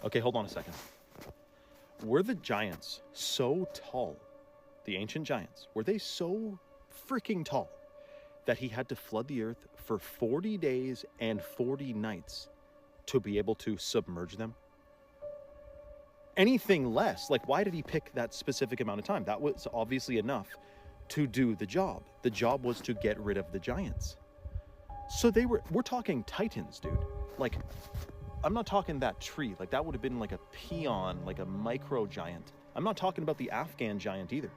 Okay, hold on a second. Were the giants so tall, the ancient giants, were they so freaking tall that he had to flood the earth for 40 days and 40 nights to be able to submerge them? Anything less, like, why did he pick that specific amount of time? That was obviously enough to do the job. The job was to get rid of the giants. So we're talking titans, dude. Like, I'm not talking that tree. Like, that would have been like a peon, like a micro giant. I'm not talking about the Afghan giant either.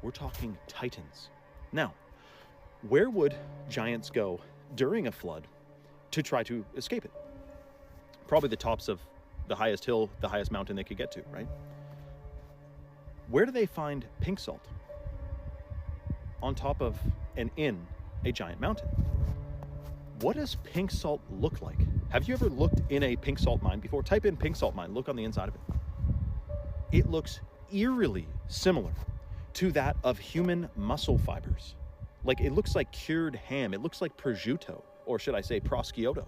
We're talking titans. Now, where would giants go during a flood to try to escape it? Probably the tops of the highest hill, the highest mountain they could get to, right? Where do they find pink salt? On top of and in a giant mountain. What does pink salt look like? Have you ever looked in a pink salt mine before? Type in pink salt mine, look on the inside of it. It looks eerily similar to that of human muscle fibers. Like, it looks like cured ham. It looks like prosciutto, or should I say prosciutto.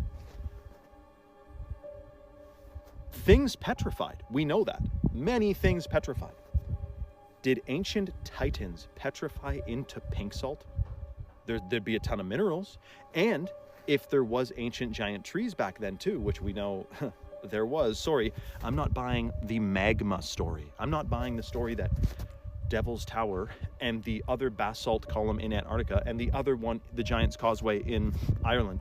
Things petrified. We know that. Many things petrified. Did ancient titans petrify into pink salt? There'd be a ton of minerals. And if there was ancient giant trees back then too, which we know there was. Sorry, I'm not buying the magma story. I'm not buying the story that Devil's Tower and the other basalt column in Antarctica and the other one, the Giant's Causeway in Ireland.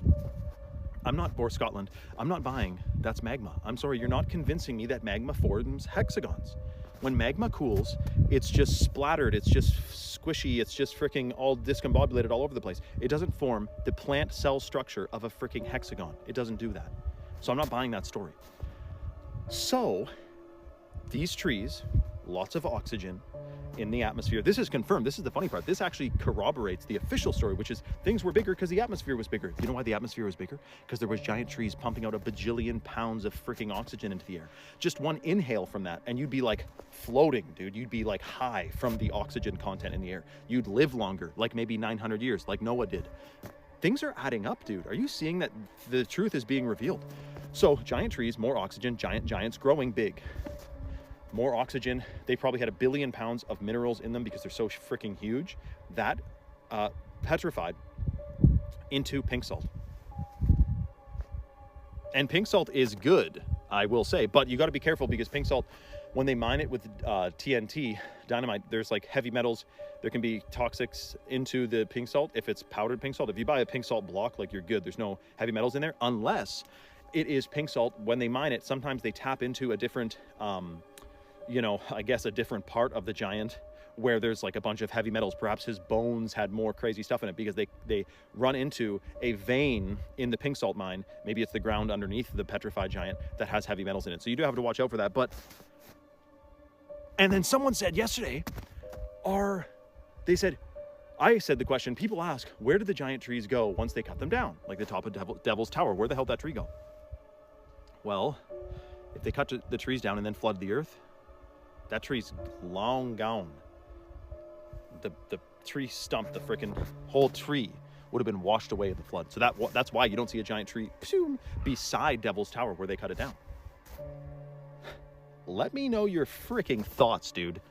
Or Scotland. I'm not buying that's magma. I'm sorry, you're not convincing me that magma forms hexagons. When magma cools, it's just splattered, it's just squishy, it's just freaking all discombobulated all over the place. It doesn't form the plant cell structure of a freaking hexagon. It doesn't do that. So I'm not buying that story. So, these trees, lots of oxygen in the atmosphere. This is confirmed. This is the funny part. This actually corroborates the official story, which is things were bigger because the atmosphere was bigger. You know why the atmosphere was bigger? Because there was giant trees pumping out a bajillion pounds of freaking oxygen into the air. Just one inhale from that, and you'd be like floating, dude. You'd be like high from the oxygen content in the air. You'd live longer, like maybe 900 years, like Noah did. Things are adding up, dude. Are you seeing that the truth is being revealed? So giant trees, more oxygen, giants growing big. More oxygen. They probably had 1 billion pounds of minerals in them because they're so freaking huge. That petrified into pink salt. And pink salt is good, I will say, but you got to be careful because pink salt, when they mine it with TNT, dynamite, there's like heavy metals. There can be toxics into the pink salt if it's powdered pink salt. If you buy a pink salt block, like, you're good. There's no heavy metals in there unless it is pink salt. When they mine it, sometimes they tap into a different I guess a different part of the giant where there's like a bunch of heavy metals. Perhaps his bones had more crazy stuff in it because they run into a vein in the pink salt mine. Maybe it's the ground underneath the petrified giant that has heavy metals in it. So you do have to watch out for that. And then someone said yesterday, I said the question, people ask, where did the giant trees go once they cut them down? Like the top of Devil's Tower, where the hell did that tree go? Well, if they cut the trees down and then flood the earth, that tree's long gone. The tree stump, the freaking whole tree would have been washed away in the flood. So that's why you don't see a giant tree beside Devil's Tower where they cut it down. Let me know your freaking thoughts, dude.